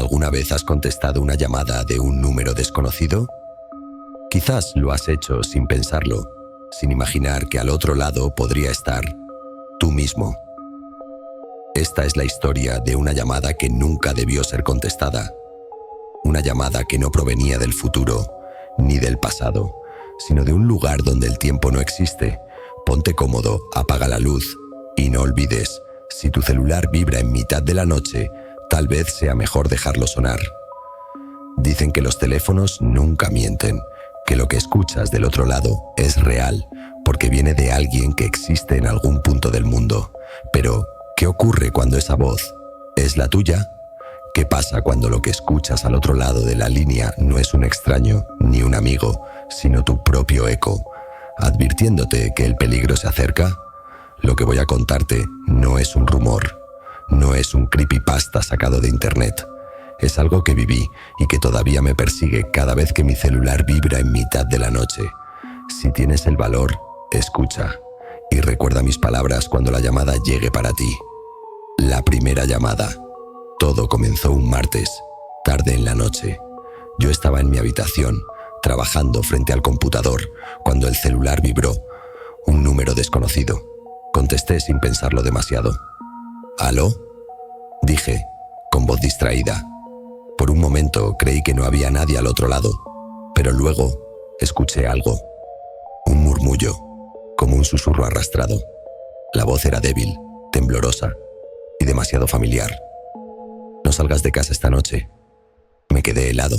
¿Alguna vez has contestado una llamada de un número desconocido? Quizás lo has hecho sin pensarlo, sin imaginar que al otro lado podría estar tú mismo. Esta es la historia de una llamada que nunca debió ser contestada. Una llamada que no provenía del futuro ni del pasado, sino de un lugar donde el tiempo no existe. Ponte cómodo, apaga la luz y no olvides, si tu celular vibra en mitad de la noche, tal vez sea mejor dejarlo sonar. Dicen que los teléfonos nunca mienten, que lo que escuchas del otro lado es real, porque viene de alguien que existe en algún punto del mundo. Pero, ¿qué ocurre cuando esa voz es la tuya? ¿Qué pasa cuando lo que escuchas al otro lado de la línea no es un extraño ni un amigo, sino tu propio eco, advirtiéndote que el peligro se acerca? Lo que voy a contarte no es un rumor, no es un creepypasta sacado de internet. Es algo que viví y que todavía me persigue cada vez que mi celular vibra en mitad de la noche. Si tienes el valor, escucha y recuerda mis palabras cuando la llamada llegue para ti. La primera llamada. Todo comenzó un martes, tarde en la noche. Yo estaba en mi habitación, trabajando frente al computador, cuando el celular vibró. Un número desconocido. Contesté sin pensarlo demasiado. ¿Aló? Dije, con voz distraída. Por un momento creí que no había nadie al otro lado, pero luego escuché algo. Un murmullo, como un susurro arrastrado. La voz era débil, temblorosa y demasiado familiar. No salgas de casa esta noche. Me quedé helado,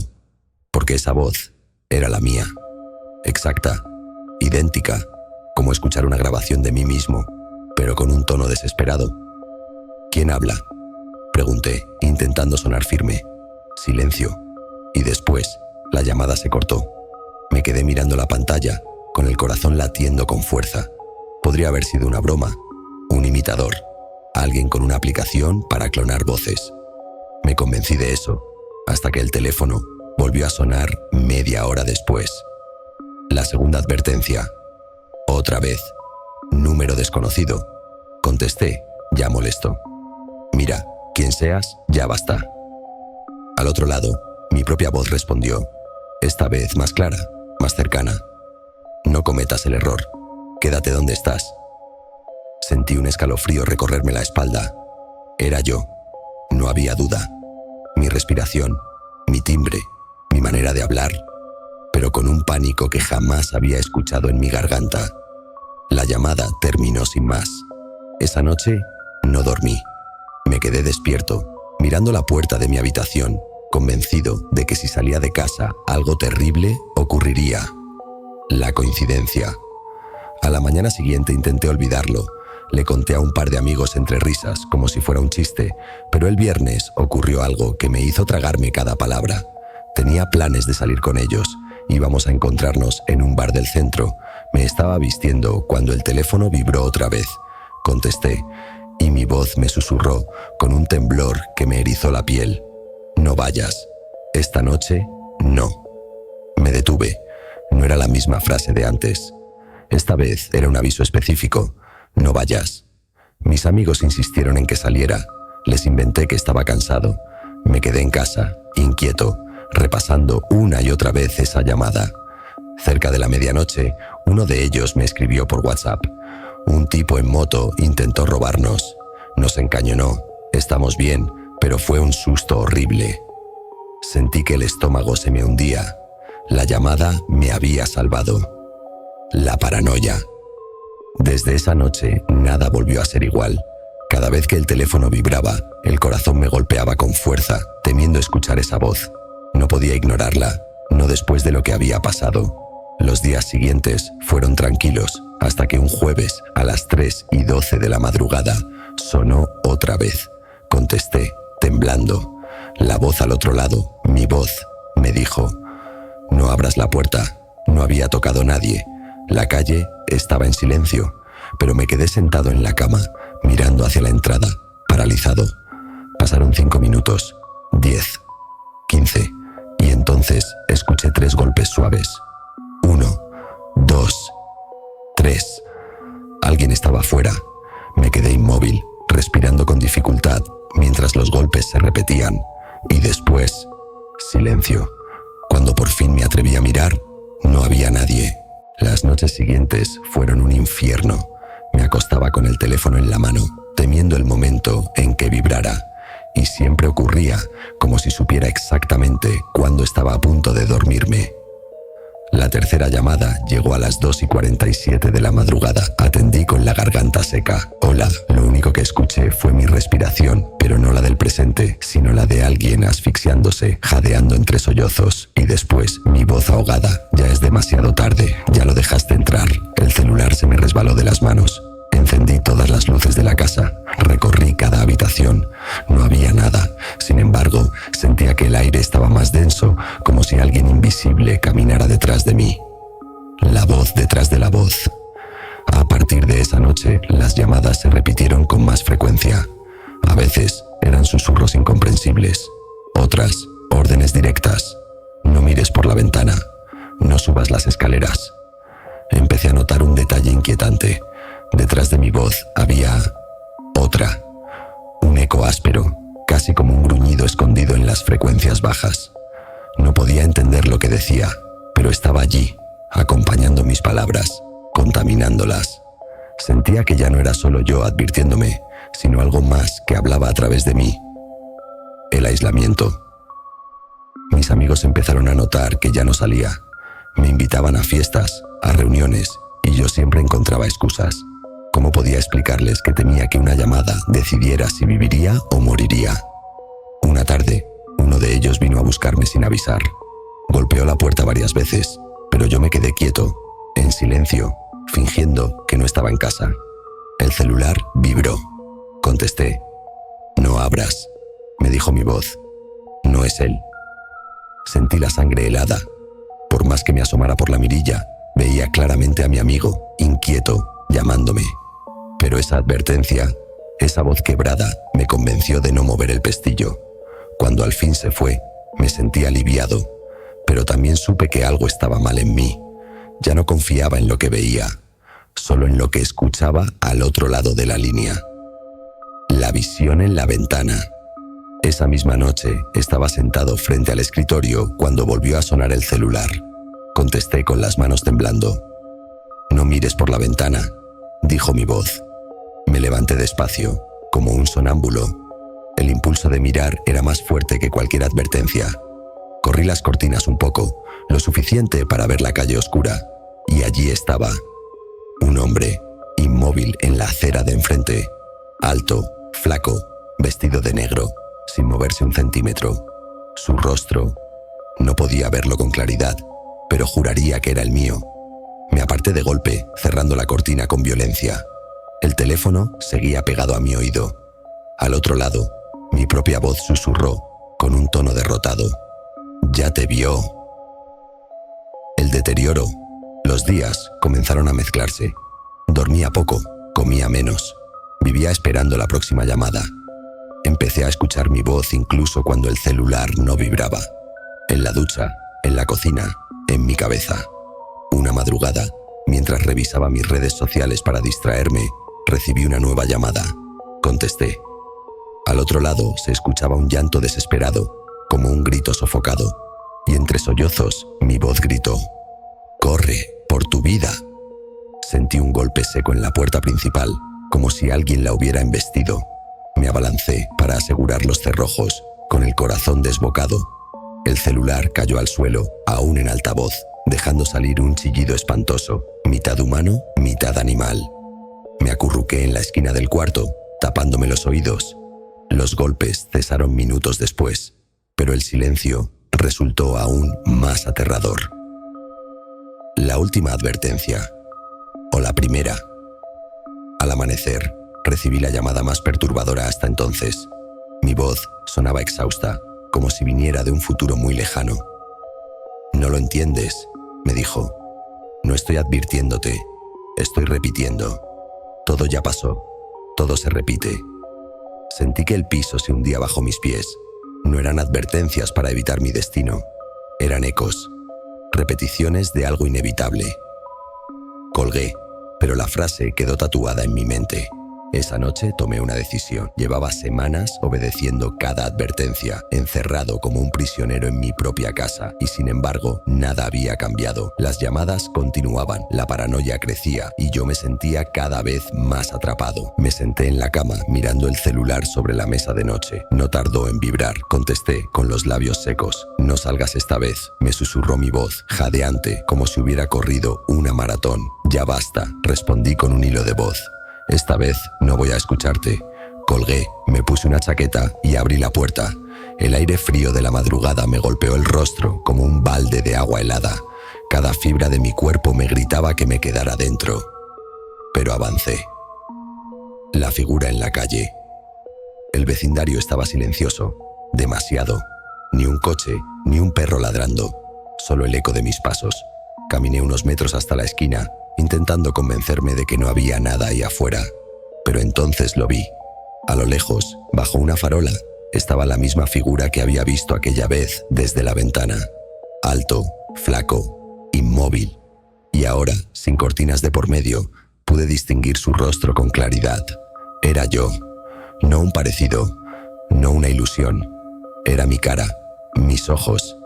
porque esa voz era la mía. Exacta, idéntica, como escuchar una grabación de mí mismo, pero con un tono desesperado. ¿Quién habla?, pregunté, intentando sonar firme. Silencio. Y después, la llamada se cortó. Me quedé mirando la pantalla, con el corazón latiendo con fuerza. Podría haber sido una broma, un imitador, alguien con una aplicación para clonar voces. Me convencí de eso, hasta que el teléfono volvió a sonar media hora después. La segunda advertencia. Otra vez. Número desconocido. Contesté, ya molesto. Mira, quien seas, ya basta. Al otro lado, mi propia voz respondió, esta vez más clara, más cercana. No cometas el error. Quédate donde estás. Sentí un escalofrío recorrerme la espalda. Era yo. No había duda. Mi respiración, mi timbre, mi manera de hablar, pero con un pánico que jamás había escuchado en mi garganta. La llamada terminó sin más. Esa noche no dormí. Me quedé despierto, mirando la puerta de mi habitación, convencido de que si salía de casa algo terrible ocurriría. La coincidencia. A la mañana siguiente intenté olvidarlo. Le conté a un par de amigos entre risas, como si fuera un chiste, pero el viernes ocurrió algo que me hizo tragarme cada palabra. Tenía planes de salir con ellos. Íbamos a encontrarnos en un bar del centro. Me estaba vistiendo cuando el teléfono vibró otra vez. Contesté, y mi voz me susurró con un temblor que me erizó la piel. No vayas. Esta noche, no. Me detuve. No era la misma frase de antes. Esta vez era un aviso específico. No vayas. Mis amigos insistieron en que saliera. Les inventé que estaba cansado. Me quedé en casa, inquieto, repasando una y otra vez esa llamada. Cerca de la medianoche, uno de ellos me escribió por WhatsApp. Un tipo en moto intentó robarnos. Nos encañonó. Estamos bien, pero fue un susto horrible. Sentí que el estómago se me hundía. La llamada me había salvado. La paranoia. Desde esa noche, nada volvió a ser igual. Cada vez que el teléfono vibraba, el corazón me golpeaba con fuerza, temiendo escuchar esa voz. No podía ignorarla, no después de lo que había pasado. Los días siguientes fueron tranquilos, hasta que un jueves, a las 3:12 de la madrugada, sonó otra vez. Contesté, temblando. La voz al otro lado, mi voz, me dijo, no abras la puerta. No había tocado nadie. La calle estaba en silencio, pero me quedé sentado en la cama, mirando hacia la entrada, paralizado. Pasaron 5 minutos, 10, 15, y entonces escuché 3 golpes suaves. 1, 2, 3. Alguien estaba afuera. Me quedé inmóvil, respirando con dificultad, mientras los golpes se repetían. Y después, silencio. Cuando por fin me atreví a mirar, no había nadie. Las noches siguientes fueron un infierno. Me acostaba con el teléfono en la mano, temiendo el momento en que vibrara. Y siempre ocurría como si supiera exactamente cuándo estaba a punto de dormirme. La tercera llamada llegó a las 2:47 de la madrugada. Atendí con la garganta seca. Hola. Lo único que escuché fue mi respiración, pero no la del presente, sino la de alguien asfixiándose, jadeando entre sollozos. Y después, mi voz ahogada. Ya es demasiado tarde. Ya lo dejaste entrar. El celular se me resbaló de las manos. Encendí todas las luces de la casa. Recorrí cada habitación. No había nada. Sin embargo, sentía que el aire estaba más denso, como si alguien invisible caminara detrás de mí. La voz detrás de la voz. A partir de esa noche, las llamadas se repitieron con más frecuencia. A veces eran susurros incomprensibles. Otras, órdenes directas. No mires por la ventana. No subas las escaleras. Empecé a notar un detalle inquietante. Detrás de mi voz había otra. Un eco áspero, casi como un gruñido escondido en las frecuencias bajas. No podía entender lo que decía, pero estaba allí, acompañando mis palabras, contaminándolas. Sentía que ya no era solo yo advirtiéndome, sino algo más que hablaba a través de mí. El aislamiento. Mis amigos empezaron a notar que ya no salía. Me invitaban a fiestas, a reuniones, y yo siempre encontraba excusas. ¿Cómo podía explicarles que temía que una llamada decidiera si viviría o moriría? Una tarde, uno de ellos vino a buscarme sin avisar. Golpeó la puerta varias veces, pero yo me quedé quieto, en silencio, fingiendo que no estaba en casa. El celular vibró. Contesté. «No abras», me dijo mi voz. «No es él». Sentí la sangre helada. Por más que me asomara por la mirilla, veía claramente a mi amigo, inquieto, llamándome. Pero esa advertencia, esa voz quebrada, me convenció de no mover el pestillo. Cuando al fin se fue, me sentí aliviado, pero también supe que algo estaba mal en mí. Ya no confiaba en lo que veía, solo en lo que escuchaba al otro lado de la línea. La visión en la ventana. Esa misma noche estaba sentado frente al escritorio cuando volvió a sonar el celular. Contesté con las manos temblando. «No mires por la ventana», dijo mi voz. Me levanté despacio, como un sonámbulo. El impulso de mirar era más fuerte que cualquier advertencia. Corrí las cortinas un poco, lo suficiente para ver la calle oscura, y allí estaba. Un hombre, inmóvil en la acera de enfrente. Alto, flaco, vestido de negro, sin moverse un centímetro. Su rostro. No podía verlo con claridad, pero juraría que era el mío. Me aparté de golpe, cerrando la cortina con violencia. El teléfono seguía pegado a mi oído. Al otro lado, mi propia voz susurró, con un tono derrotado. «Ya te vio». El deterioro. Los días comenzaron a mezclarse. Dormía poco, comía menos. Vivía esperando la próxima llamada. Empecé a escuchar mi voz incluso cuando el celular no vibraba. En la ducha, en la cocina, en mi cabeza. Una madrugada, mientras revisaba mis redes sociales para distraerme, recibí una nueva llamada. Contesté. Al otro lado se escuchaba un llanto desesperado, como un grito sofocado, y entre sollozos mi voz gritó: «¡Corre, por tu vida!». Sentí un golpe seco en la puerta principal, como si alguien la hubiera embestido. Me abalancé para asegurar los cerrojos, con el corazón desbocado. El celular cayó al suelo, aún en altavoz, dejando salir un chillido espantoso, mitad humano, mitad animal. Me acurruqué en la esquina del cuarto, tapándome los oídos. Los golpes cesaron minutos después, pero el silencio resultó aún más aterrador. La última advertencia, o la primera. Al amanecer, recibí la llamada más perturbadora hasta entonces. Mi voz sonaba exhausta, como si viniera de un futuro muy lejano. «No lo entiendes», me dijo. «No estoy advirtiéndote, estoy repitiendo. Todo ya pasó, todo se repite». Sentí que el piso se hundía bajo mis pies. No eran advertencias para evitar mi destino. Eran ecos, repeticiones de algo inevitable. Colgué, pero la frase quedó tatuada en mi mente. Esa noche tomé una decisión. Llevaba semanas obedeciendo cada advertencia, encerrado como un prisionero en mi propia casa, y sin embargo, nada había cambiado. Las llamadas continuaban, la paranoia crecía y yo me sentía cada vez más atrapado. Me senté en la cama mirando el celular sobre la mesa de noche. No tardó en vibrar. Contesté con los labios secos. No salgas esta vez, me susurró mi voz, jadeante, como si hubiera corrido una maratón. Ya basta, respondí con un hilo de voz. Esta vez no voy a escucharte. Colgué, me puse una chaqueta y abrí la puerta. El aire frío de la madrugada me golpeó el rostro como un balde de agua helada. Cada fibra de mi cuerpo me gritaba que me quedara dentro. Pero avancé. La figura en la calle. El vecindario estaba silencioso, demasiado. Ni un coche, ni un perro ladrando, solo el eco de mis pasos. Caminé unos metros hasta la esquina, intentando convencerme de que no había nada ahí afuera. Pero entonces lo vi. A lo lejos, bajo una farola, estaba la misma figura que había visto aquella vez desde la ventana. Alto, flaco, inmóvil. Y ahora, sin cortinas de por medio, pude distinguir su rostro con claridad. Era yo. No un parecido, no una ilusión. Era mi cara, mis ojos,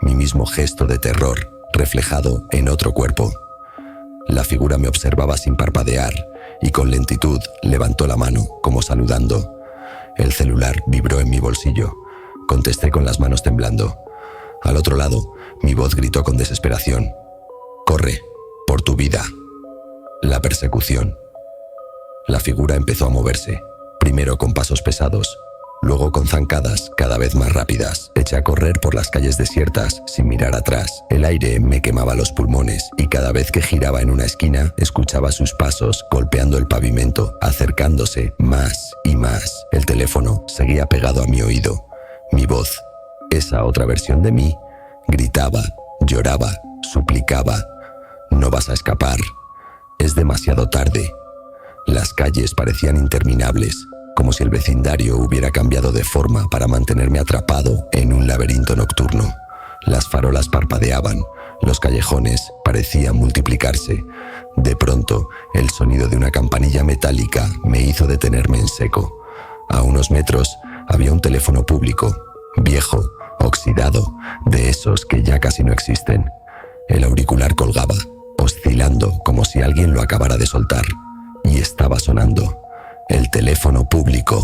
mi mismo gesto de terror, reflejado en otro cuerpo. La figura me observaba sin parpadear y con lentitud levantó la mano, como saludando. El celular vibró en mi bolsillo. Contesté con las manos temblando. Al otro lado, mi voz gritó con desesperación. «Corre, por tu vida». La persecución. La figura empezó a moverse, primero con pasos pesados, luego con zancadas cada vez más rápidas. Eché a correr por las calles desiertas sin mirar atrás. El aire me quemaba los pulmones y cada vez que giraba en una esquina escuchaba sus pasos golpeando el pavimento, acercándose más y más. El teléfono seguía pegado a mi oído. Mi voz, esa otra versión de mí, gritaba, lloraba, suplicaba. «No vas a escapar. Es demasiado tarde». Las calles parecían interminables, como si el vecindario hubiera cambiado de forma para mantenerme atrapado en un laberinto nocturno. Las farolas parpadeaban, los callejones parecían multiplicarse. De pronto, el sonido de una campanilla metálica me hizo detenerme en seco. A unos metros había un teléfono público, viejo, oxidado, de esos que ya casi no existen. El auricular colgaba, oscilando como si alguien lo acabara de soltar, y estaba sonando. El teléfono público.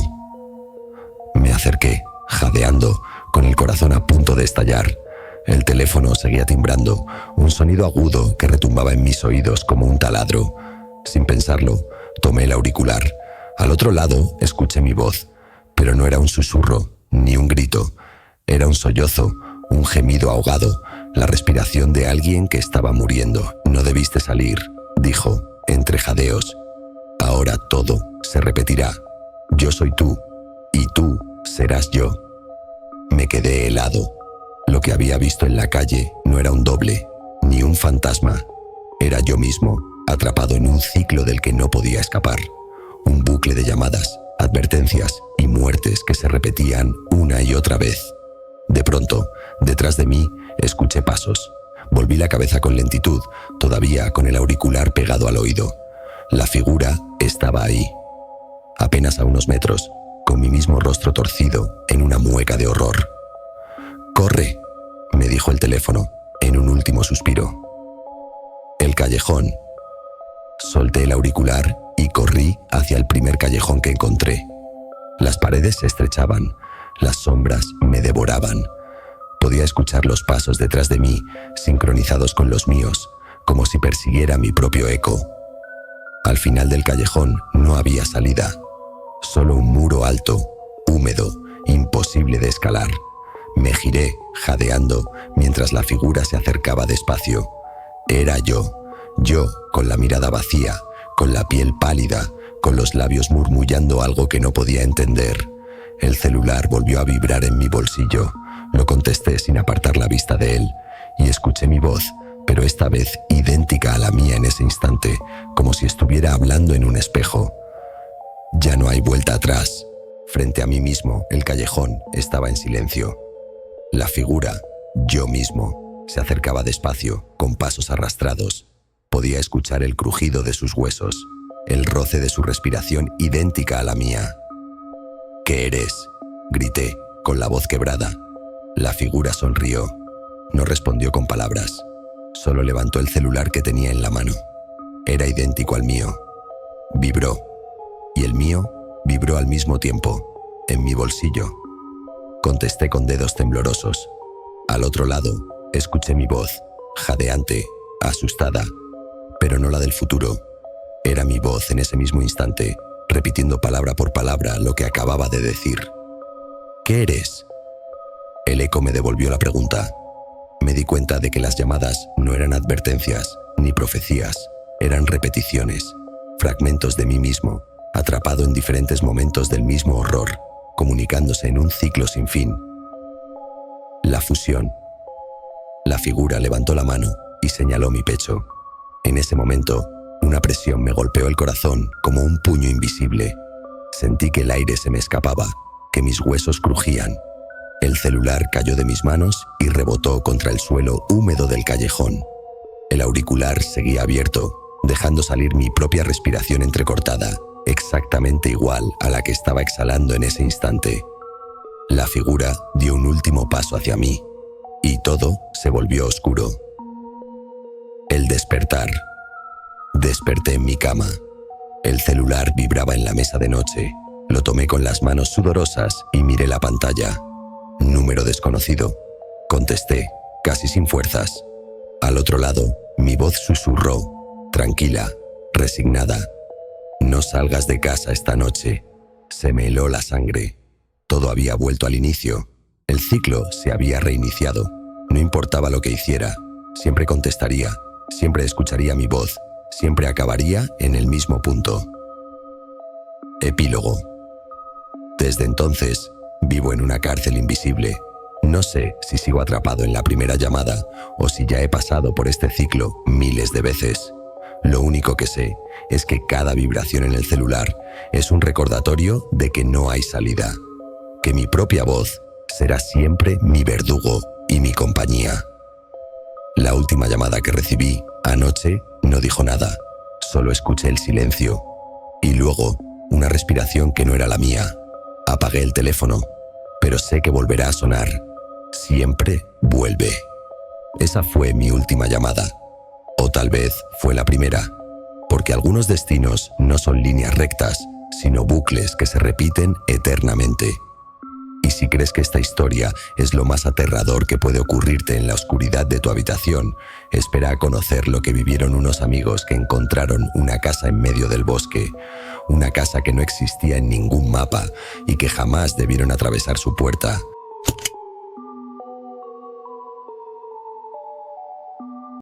Me acerqué, jadeando, con el corazón a punto de estallar. El teléfono seguía timbrando, un sonido agudo que retumbaba en mis oídos como un taladro. Sin pensarlo, tomé el auricular. Al otro lado escuché mi voz, pero no era un susurro, ni un grito. Era un sollozo, un gemido ahogado, la respiración de alguien que estaba muriendo. «No debiste salir», dijo, entre jadeos. «Ahora todo se repetirá. Yo soy tú, y tú serás yo». Me quedé helado. Lo que había visto en la calle no era un doble, ni un fantasma. Era yo mismo, atrapado en un ciclo del que no podía escapar. Un bucle de llamadas, advertencias y muertes que se repetían una y otra vez. De pronto, detrás de mí, escuché pasos. Volví la cabeza con lentitud, todavía con el auricular pegado al oído. La figura estaba ahí, apenas a unos metros, con mi mismo rostro torcido en una mueca de horror. «Corre», me dijo el teléfono, en un último suspiro. El callejón. Solté el auricular y corrí hacia el primer callejón que encontré. Las paredes se estrechaban, las sombras me devoraban. Podía escuchar los pasos detrás de mí, sincronizados con los míos, como si persiguiera mi propio eco. Al final del callejón no había salida, solo un muro alto, húmedo, imposible de escalar. Me giré, jadeando, mientras la figura se acercaba despacio. Era yo con la mirada vacía, con la piel pálida, con los labios murmullando algo que no podía entender. El celular volvió a vibrar en mi bolsillo. Lo contesté sin apartar la vista de él, y escuché mi voz, pero esta vez idéntica a la mía en ese instante, como si estuviera hablando en un espejo. Ya no hay vuelta atrás. Frente a mí mismo, el callejón estaba en silencio. La figura, yo mismo, se acercaba despacio, con pasos arrastrados. Podía escuchar el crujido de sus huesos. el roce de su respiración idéntica a la mía. ¿Qué eres?, grité, con la voz quebrada. La figura sonrió. No respondió con palabras. Solo levantó el celular que tenía en la mano. Era idéntico al mío. Vibró. Y el mío vibró al mismo tiempo, en mi bolsillo. Contesté con dedos temblorosos. Al otro lado, escuché mi voz, jadeante, asustada, pero no la del futuro. Era mi voz en ese mismo instante, repitiendo palabra por palabra lo que acababa de decir. ¿Qué eres? El eco me devolvió la pregunta. Me di cuenta de que las llamadas no eran advertencias ni profecías, eran repeticiones, fragmentos de mí mismo, atrapado en diferentes momentos del mismo horror, comunicándose en un ciclo sin fin. La fusión. La figura levantó la mano y señaló mi pecho. En ese momento, una presión me golpeó el corazón como un puño invisible. Sentí que el aire se me escapaba, que mis huesos crujían. El celular cayó de mis manos y rebotó contra el suelo húmedo del callejón. El auricular seguía abierto, dejando salir mi propia respiración entrecortada, exactamente igual a la que estaba exhalando en ese instante. La figura dio un último paso hacia mí, y todo se volvió oscuro. El despertar. Desperté en mi cama. El celular vibraba en la mesa de noche. Lo tomé con las manos sudorosas y miré la pantalla. Número desconocido. Contesté, casi sin fuerzas. Al otro lado, mi voz susurró, tranquila, resignada. No salgas de casa esta noche. Se me heló la sangre. Todo había vuelto al inicio. El ciclo se había reiniciado. No importaba lo que hiciera. Siempre contestaría. Siempre escucharía mi voz. Siempre acabaría en el mismo punto. Epílogo. Desde entonces, vivo en una cárcel invisible. No sé si sigo atrapado en la primera llamada o si ya he pasado por este ciclo miles de veces. Lo único que sé es que cada vibración en el celular es un recordatorio de que no hay salida, que mi propia voz será siempre mi verdugo y mi compañía. La última llamada que recibí anoche no dijo nada, solo escuché el silencio y luego una respiración que no era la mía. Apagué el teléfono, pero sé que volverá a sonar. Siempre vuelve. Esa fue mi última llamada. O tal vez fue la primera, porque algunos destinos no son líneas rectas, sino bucles que se repiten eternamente. Y si crees que esta historia es lo más aterrador que puede ocurrirte en la oscuridad de tu habitación, espera a conocer lo que vivieron unos amigos que encontraron una casa en medio del bosque, una casa que no existía en ningún mapa y que jamás debieron atravesar su puerta,